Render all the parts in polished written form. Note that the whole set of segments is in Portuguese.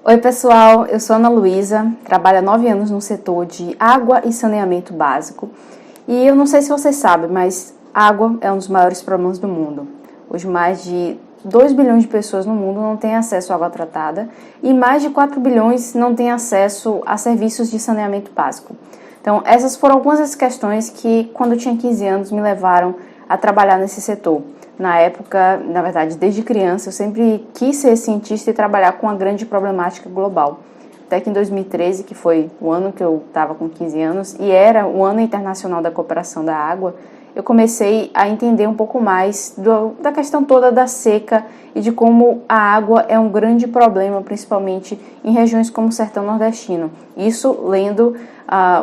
Oi pessoal, eu sou Ana Luísa, trabalho há 9 anos no setor de água e saneamento básico. E eu não sei se vocês sabem, mas água é um dos maiores problemas do mundo. Hoje mais de 2 bilhões de pessoas no mundo não têm acesso à água tratada e mais de 4 bilhões não têm acesso a serviços de saneamento básico. Então essas foram algumas das questões que quando eu tinha 15 anos me levaram a trabalhar nesse setor. Na época, na verdade, desde criança, eu sempre quis ser cientista e trabalhar com uma grande problemática global. Até que em 2013, que foi o ano que eu estava com 15 anos, e era o Ano Internacional da Cooperação da Água, eu comecei a entender um pouco mais da questão toda da seca e de como a água é um grande problema, principalmente em regiões como o Sertão Nordestino. Isso lendo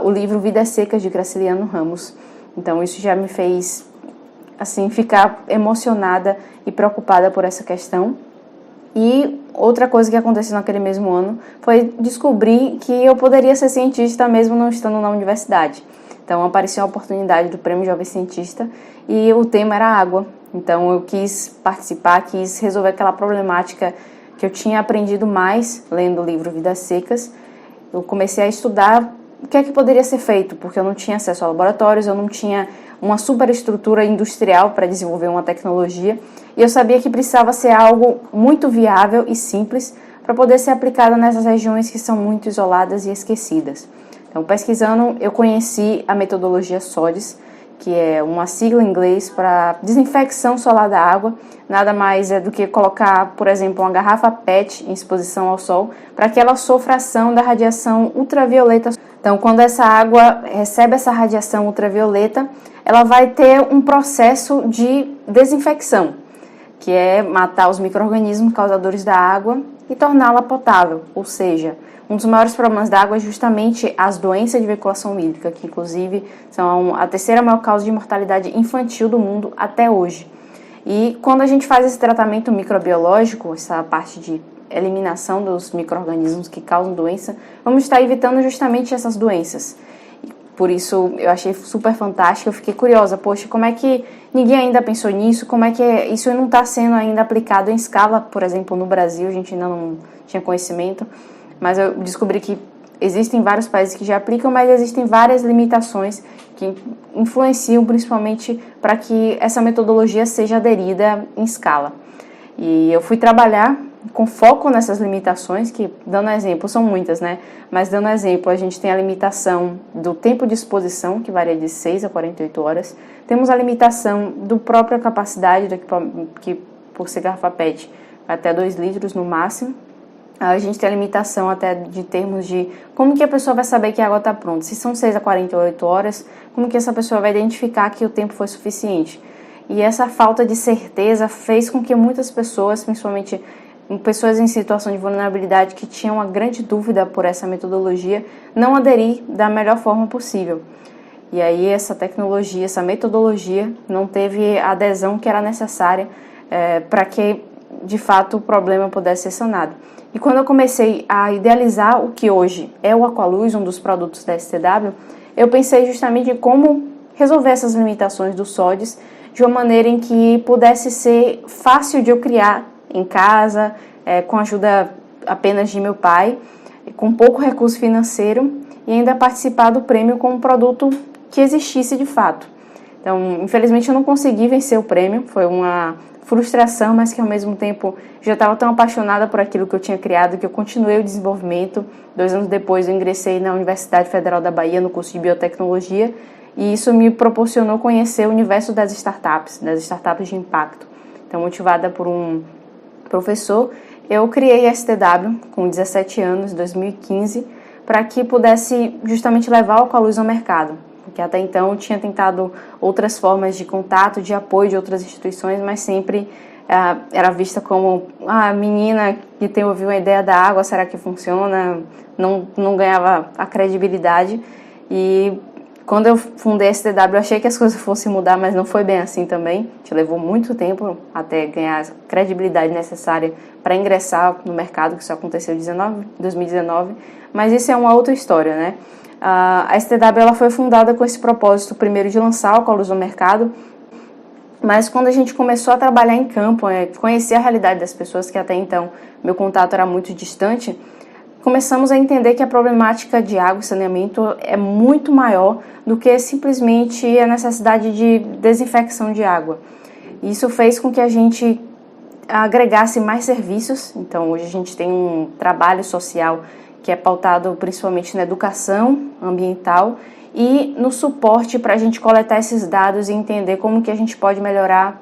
o livro Vidas Secas, de Graciliano Ramos. Então isso já me fez ficar emocionada e preocupada por essa questão. E outra coisa que aconteceu naquele mesmo ano foi descobrir que eu poderia ser cientista mesmo não estando na universidade. Então apareceu a oportunidade do Prêmio Jovem Cientista e o tema era água. Então eu quis participar, quis resolver aquela problemática que eu tinha aprendido mais lendo o livro Vidas Secas. Eu comecei a estudar o que é que poderia ser feito, porque eu não tinha acesso a laboratórios, eu não tinha uma superestrutura industrial para desenvolver uma tecnologia, e eu sabia que precisava ser algo muito viável e simples para poder ser aplicado nessas regiões que são muito isoladas e esquecidas. Então, pesquisando, eu conheci a metodologia SODES, que é uma sigla em inglês para desinfecção solar da água. Nada mais é do que colocar, por exemplo, uma garrafa PET em exposição ao sol para que ela sofra ação da radiação ultravioleta. Então, quando essa água recebe essa radiação ultravioleta, ela vai ter um processo de desinfecção, que é matar os micro-organismos causadores da água e torná-la potável. Ou seja, um dos maiores problemas da água é justamente as doenças de veiculação hídrica, que inclusive são a terceira maior causa de mortalidade infantil do mundo até hoje. E quando a gente faz esse tratamento microbiológico, essa parte de eliminação dos micro-organismos que causam doença, vamos estar evitando justamente essas doenças. Por isso eu achei super fantástico, eu fiquei curiosa, poxa, como é que ninguém ainda pensou nisso, como é que isso não está sendo ainda aplicado em escala, por exemplo, no Brasil, a gente ainda não tinha conhecimento, mas eu descobri que existem vários países que já aplicam, mas existem várias limitações que influenciam principalmente para que essa metodologia seja aderida em escala. E eu fui trabalhar com foco nessas limitações, que, dando exemplo, são muitas, né? Mas dando exemplo, a gente tem a limitação do tempo de exposição, que varia de 6 a 48 horas. Temos a limitação da própria capacidade do equipamento, que por ser garrafa PET, até 2 litros no máximo. A gente tem a limitação até de termos de como que a pessoa vai saber que a água está pronta. Se são 6 a 48 horas, como que essa pessoa vai identificar que o tempo foi suficiente? E essa falta de certeza fez com que muitas pessoas, principalmente pessoas em situação de vulnerabilidade que tinham uma grande dúvida por essa metodologia, não aderir da melhor forma possível. E aí essa tecnologia, essa metodologia não teve a adesão que era necessária para que, de fato, o problema pudesse ser sanado. E quando eu comecei a idealizar o que hoje é o Aqualuz, um dos produtos da STW, eu pensei justamente em como resolver essas limitações do SODES de uma maneira em que pudesse ser fácil de eu criar em casa, com a ajuda apenas de meu pai, com pouco recurso financeiro e ainda participar do prêmio com um produto que existisse de fato. Então, infelizmente eu não consegui vencer o prêmio, foi uma frustração, mas que ao mesmo tempo já estava tão apaixonada por aquilo que eu tinha criado que eu continuei o desenvolvimento. 2 anos depois eu ingressei na Universidade Federal da Bahia no curso de Biotecnologia e isso me proporcionou conhecer o universo das startups de impacto. Então, motivada por um professor, eu criei a STW com 17 anos, em 2015, para que pudesse justamente levar o Aqualuz ao mercado. Porque até então eu tinha tentado outras formas de contato, de apoio de outras instituições, mas sempre era vista como a menina que tem ouvido a ideia da água, será que funciona? Não ganhava a credibilidade. E quando eu fundei a STW, eu achei que as coisas fossem mudar, mas não foi bem assim também. A gente levou muito tempo até ganhar a credibilidade necessária para ingressar no mercado, que isso aconteceu em 2019. Mas isso é uma outra história, né? A STW ela foi fundada com esse propósito, primeiro, de lançar o Aqualuz no mercado, mas quando a gente começou a trabalhar em campo, conhecer a realidade das pessoas, que até então meu contato era muito distante, começamos a entender que a problemática de água e saneamento é muito maior do que simplesmente a necessidade de desinfecção de água. Isso fez com que a gente agregasse mais serviços. Então, hoje a gente tem um trabalho social que é pautado principalmente na educação ambiental e no suporte para a gente coletar esses dados e entender como que a gente pode melhorar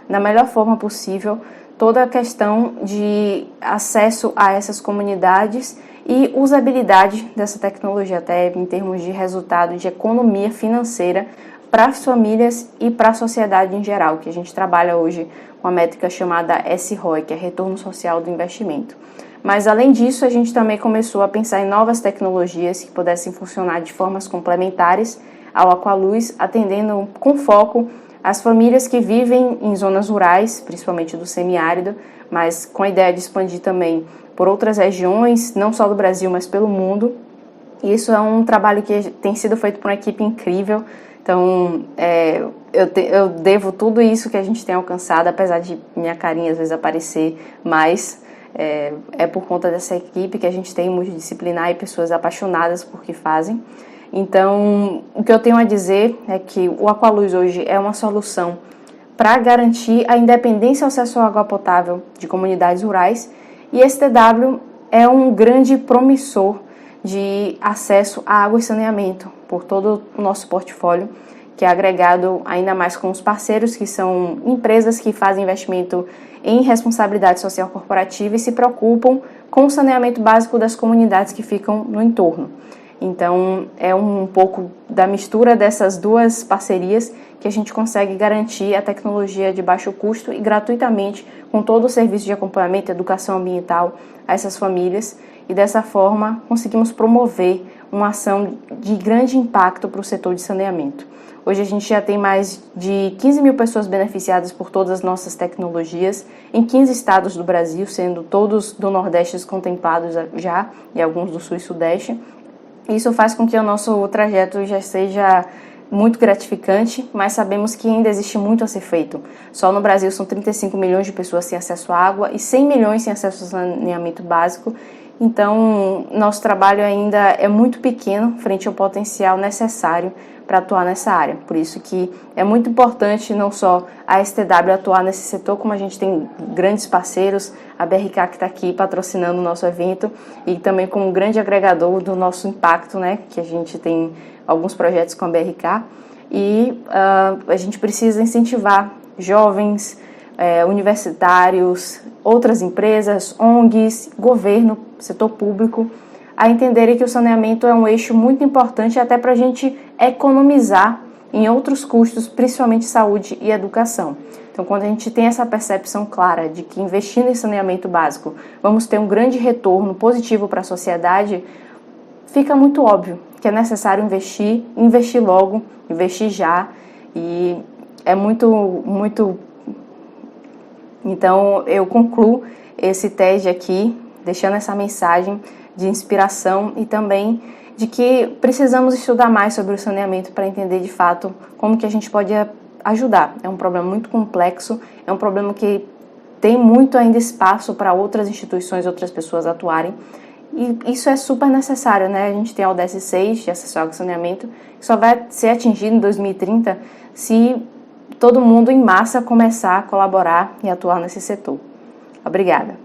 da melhor forma possível toda a questão de acesso a essas comunidades e usabilidade dessa tecnologia, até em termos de resultado de economia financeira para as famílias e para a sociedade em geral, que a gente trabalha hoje com a métrica chamada SROI, que é Retorno Social do Investimento. Mas, além disso, a gente também começou a pensar em novas tecnologias que pudessem funcionar de formas complementares ao Aqualuz, atendendo com foco as famílias que vivem em zonas rurais, principalmente do semiárido, mas com a ideia de expandir também por outras regiões, não só do Brasil, mas pelo mundo. E isso é um trabalho que tem sido feito por uma equipe incrível. Então, eu devo tudo isso que a gente tem alcançado, apesar de minha carinha às vezes aparecer mais, é por conta dessa equipe que a gente tem multidisciplinar e pessoas apaixonadas por que fazem. Então, o que eu tenho a dizer é que o Aqualuz hoje é uma solução para garantir a independência ao acesso à água potável de comunidades rurais, e esse TW é um grande promissor de acesso à água e saneamento por todo o nosso portfólio, que é agregado ainda mais com os parceiros, que são empresas que fazem investimento em responsabilidade social corporativa e se preocupam com o saneamento básico das comunidades que ficam no entorno. Então, é um pouco da mistura dessas duas parcerias que a gente consegue garantir a tecnologia de baixo custo e gratuitamente com todo o serviço de acompanhamento e educação ambiental a essas famílias, e dessa forma conseguimos promover uma ação de grande impacto para o setor de saneamento. Hoje a gente já tem mais de 15 mil pessoas beneficiadas por todas as nossas tecnologias em 15 estados do Brasil, sendo todos do Nordeste contemplados já e alguns do Sul e Sudeste. Isso faz com que o nosso trajeto já seja muito gratificante, mas sabemos que ainda existe muito a ser feito. Só no Brasil são 35 milhões de pessoas sem acesso à água e 100 milhões sem acesso ao saneamento básico. Então, nosso trabalho ainda é muito pequeno frente ao potencial necessário para atuar nessa área. Por isso que é muito importante não só a STW atuar nesse setor, como a gente tem grandes parceiros, a BRK que está aqui patrocinando o nosso evento e também como um grande agregador do nosso impacto, né, que a gente tem alguns projetos com a BRK e a gente precisa incentivar jovens, universitários, outras empresas, ONGs, governo, setor público, a entenderem que o saneamento é um eixo muito importante até para a gente economizar em outros custos, principalmente saúde e educação. Então, quando a gente tem essa percepção clara de que investindo em saneamento básico vamos ter um grande retorno positivo para a sociedade, fica muito óbvio que é necessário investir logo, investir já, e é muito. Então, eu concluo esse TED aqui, deixando essa mensagem de inspiração e também de que precisamos estudar mais sobre o saneamento para entender de fato como que a gente pode ajudar. É um problema muito complexo, é um problema que tem muito ainda espaço para outras instituições, outras pessoas atuarem, e isso é super necessário, né? A gente tem a ODS 6 de acesso à água e saneamento, que só vai ser atingido em 2030 se todo mundo em massa começar a colaborar e atuar nesse setor. Obrigada.